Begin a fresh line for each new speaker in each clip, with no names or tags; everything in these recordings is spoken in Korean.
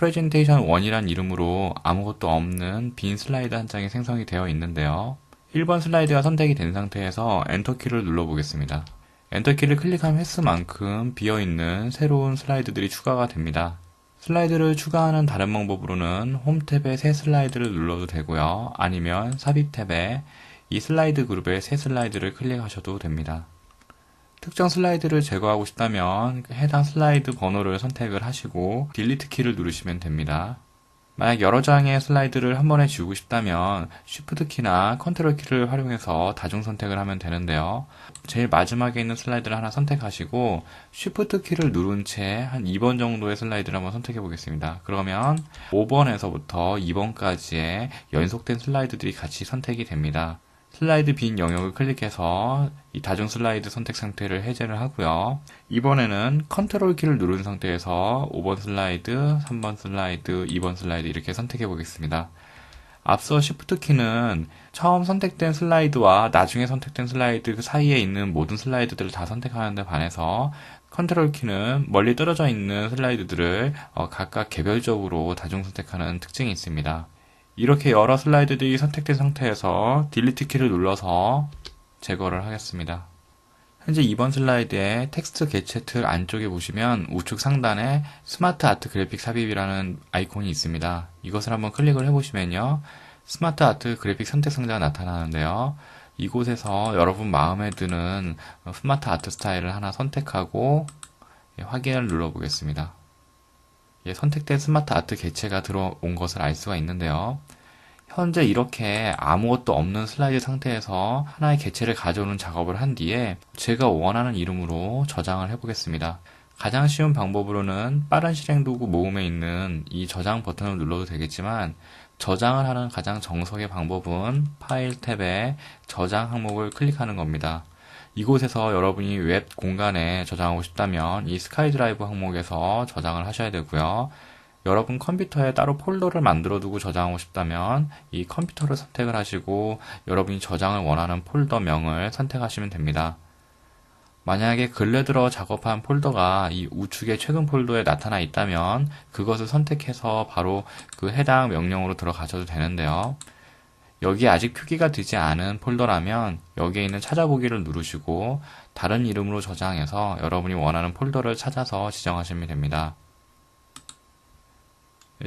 프레젠테이션 1이란 이름으로 아무것도 없는 빈 슬라이드 한 장이 생성이 되어 있는데요. 1번 슬라이드가 선택이 된 상태에서 엔터키를 눌러보겠습니다. 엔터키를 클릭한 횟수만큼 비어있는 새로운 슬라이드들이 추가가 됩니다. 슬라이드를 추가하는 다른 방법으로는 홈 탭에 새 슬라이드를 눌러도 되고요. 아니면 삽입 탭에 이 슬라이드 그룹의 새 슬라이드를 클릭하셔도 됩니다. 특정 슬라이드를 제거하고 싶다면 해당 슬라이드 번호를 선택을 하시고 딜리트 키를 누르시면 됩니다. 만약 여러 장의 슬라이드를 한 번에 지우고 싶다면 쉬프트 키나 컨트롤 키를 활용해서 다중 선택을 하면 되는데요. 제일 마지막에 있는 슬라이드를 하나 선택하시고 쉬프트 키를 누른 채 한 2번 정도의 슬라이드를 한번 선택해 보겠습니다. 그러면 5번에서부터 2번까지의 연속된 슬라이드들이 같이 선택이 됩니다. 슬라이드 빈 영역을 클릭해서 이 다중 슬라이드 선택 상태를 해제를 하고요. 이번에는 컨트롤 키를 누른 상태에서 5번 슬라이드, 3번 슬라이드, 2번 슬라이드 이렇게 선택해 보겠습니다. 앞서 Shift 키는 처음 선택된 슬라이드와 나중에 선택된 슬라이드 사이에 있는 모든 슬라이드들을 다 선택하는 데 반해서 컨트롤 키는 멀리 떨어져 있는 슬라이드들을 각각 개별적으로 다중 선택하는 특징이 있습니다. 이렇게 여러 슬라이드들이 선택된 상태에서 딜리트 키를 눌러서 제거를 하겠습니다. 현재 2번 슬라이드의 텍스트 개체 틀 안쪽에 보시면 우측 상단에 스마트 아트 그래픽 삽입이라는 아이콘이 있습니다. 이것을 한번 클릭을 해보시면요. 스마트 아트 그래픽 선택 상자가 나타나는데요. 이곳에서 여러분 마음에 드는 스마트 아트 스타일을 하나 선택하고 확인을 눌러보겠습니다. 선택된 스마트 아트 개체가 들어온 것을 알 수가 있는데요. 현재 이렇게 아무것도 없는 슬라이드 상태에서 하나의 개체를 가져오는 작업을 한 뒤에 제가 원하는 이름으로 저장을 해보겠습니다. 가장 쉬운 방법으로는 빠른 실행 도구 모음에 있는 이 저장 버튼을 눌러도 되겠지만 저장을 하는 가장 정석의 방법은 파일 탭에 저장 항목을 클릭하는 겁니다. 이곳에서 여러분이 웹 공간에 저장하고 싶다면 이 스카이드라이브 항목에서 저장을 하셔야 되고요. 여러분 컴퓨터에 따로 폴더를 만들어 두고 저장하고 싶다면 이 컴퓨터를 선택을 하시고 여러분이 저장을 원하는 폴더명을 선택하시면 됩니다. 만약에 근래 들어 작업한 폴더가 이 우측의 최근 폴더에 나타나 있다면 그것을 선택해서 바로 그 해당 명령으로 들어가셔도 되는데요. 여기에 아직 표기가 되지 않은 폴더라면 여기에 있는 찾아보기를 누르시고 다른 이름으로 저장해서 여러분이 원하는 폴더를 찾아서 지정하시면 됩니다.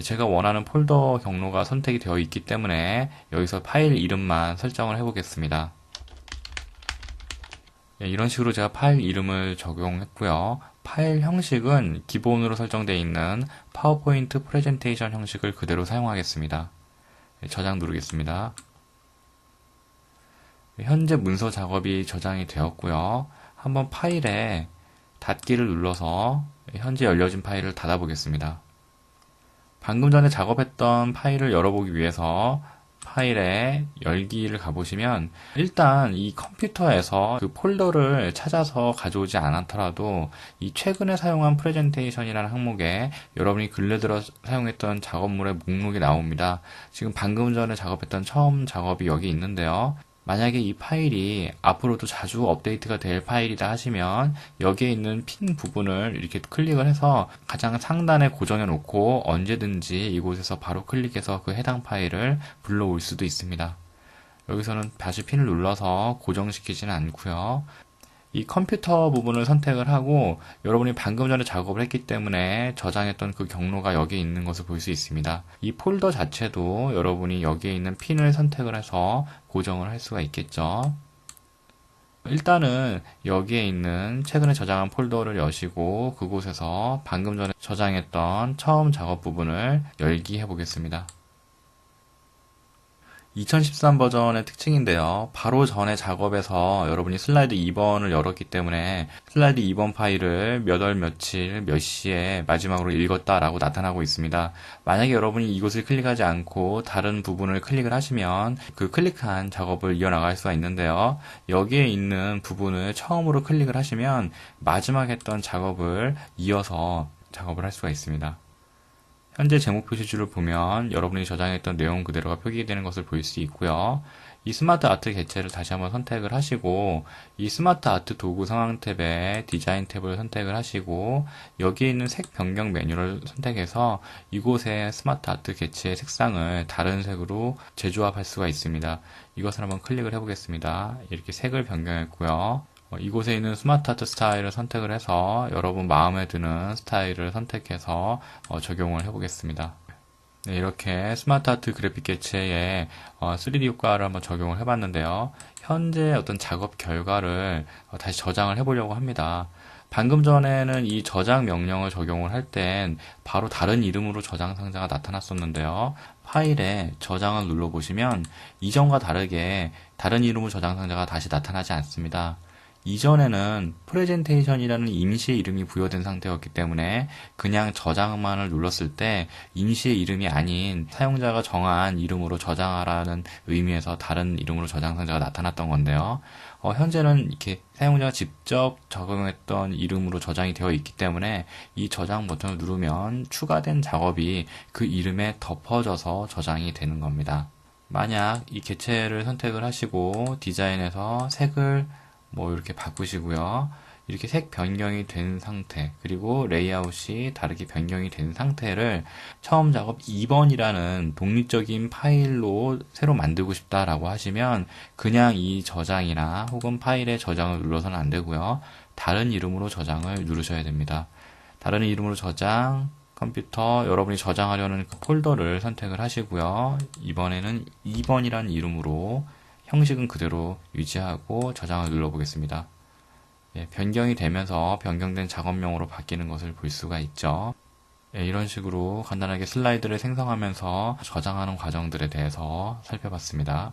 제가 원하는 폴더 경로가 선택이 되어 있기 때문에 여기서 파일 이름만 설정을 해보겠습니다. 이런 식으로 제가 파일 이름을 적용했고요. 파일 형식은 기본으로 설정되어 있는 파워포인트 프레젠테이션 형식을 그대로 사용하겠습니다. 저장 누르겠습니다. 현재 문서 작업이 저장이 되었고요. 한번 파일에 닫기를 눌러서 현재 열려진 파일을 닫아 보겠습니다. 방금 전에 작업했던 파일을 열어보기 위해서 파일에 열기를 가보시면 일단 이 컴퓨터에서 그 폴더를 찾아서 가져오지 않았더라도 이 최근에 사용한 프레젠테이션이라는 항목에 여러분이 근래 들어 사용했던 작업물의 목록이 나옵니다. 지금 방금 전에 작업했던 처음 작업이 여기 있는데요. 만약에 이 파일이 앞으로도 자주 업데이트가 될 파일이다 하시면 여기에 있는 핀 부분을 이렇게 클릭을 해서 가장 상단에 고정해 놓고 언제든지 이곳에서 바로 클릭해서 그 해당 파일을 불러올 수도 있습니다. 여기서는 다시 핀을 눌러서 고정시키지는 않고요. 이 컴퓨터 부분을 선택을 하고 여러분이 방금 전에 작업을 했기 때문에 저장했던 그 경로가 여기에 있는 것을 볼 수 있습니다. 이 폴더 자체도 여러분이 여기에 있는 핀을 선택을 해서 고정을 할 수가 있겠죠. 일단은 여기에 있는 최근에 저장한 폴더를 여시고 그곳에서 방금 전에 저장했던 처음 작업 부분을 열기 해보겠습니다. 2013 버전의 특징인데요. 바로 전에 작업에서 여러분이 슬라이드 2번을 열었기 때문에 슬라이드 2번 파일을 몇 월 며칠 몇 시에 마지막으로 읽었다라고 나타나고 있습니다. 만약에 여러분이 이곳을 클릭하지 않고 다른 부분을 클릭을 하시면 그 클릭한 작업을 이어나갈 수가 있는데요. 여기에 있는 부분을 처음으로 클릭을 하시면 마지막 했던 작업을 이어서 작업을 할 수가 있습니다. 현재 제목 표시줄을 보면 여러분이 저장했던 내용 그대로가 표기되는 것을 볼 수 있고요. 이 스마트 아트 개체를 다시 한번 선택을 하시고 이 스마트 아트 도구 상황 탭에 디자인 탭을 선택을 하시고 여기에 있는 색 변경 메뉴를 선택해서 이곳에 스마트 아트 개체의 색상을 다른 색으로 재조합할 수가 있습니다. 이것을 한번 클릭을 해보겠습니다. 이렇게 색을 변경했고요. 이곳에 있는 스마트 아트 스타일을 선택을 해서 여러분 마음에 드는 스타일을 선택해서 적용을 해보겠습니다. 네, 이렇게 스마트 아트 그래픽 개체에 3D 효과를 한번 적용을 해봤는데요. 현재 어떤 작업 결과를 다시 저장을 해보려고 합니다. 방금 전에는 이 저장 명령을 적용을 할 땐 바로 다른 이름으로 저장 상자가 나타났었는데요. 파일에 저장을 눌러보시면 이전과 다르게 다른 이름으로 저장 상자가 다시 나타나지 않습니다. 이전에는 프레젠테이션이라는 임시의 이름이 부여된 상태였기 때문에 그냥 저장만을 눌렀을 때 임시의 이름이 아닌 사용자가 정한 이름으로 저장하라는 의미에서 다른 이름으로 저장 상자가 나타났던 건데요. 현재는 이렇게 사용자가 직접 적용했던 이름으로 저장이 되어 있기 때문에 이 저장 버튼을 누르면 추가된 작업이 그 이름에 덮어져서 저장이 되는 겁니다. 만약 이 개체를 선택을 하시고 디자인에서 색을 이렇게 바꾸시고요. 이렇게 색 변경이 된 상태, 그리고 레이아웃이 다르게 변경이 된 상태를 처음 작업 2번이라는 독립적인 파일로 새로 만들고 싶다라고 하시면 그냥 이 저장이나 혹은 파일의 저장을 눌러서는 안 되고요. 다른 이름으로 저장을 누르셔야 됩니다. 다른 이름으로 저장, 컴퓨터, 여러분이 저장하려는 그 폴더를 선택을 하시고요. 이번에는 2번이라는 이름으로 형식은 그대로 유지하고 저장을 눌러보겠습니다. 변경이 되면서 변경된 작업용으로 바뀌는 것을 볼 수가 있죠. 이런 식으로 간단하게 슬라이드를 생성하면서 저장하는 과정들에 대해서 살펴봤습니다.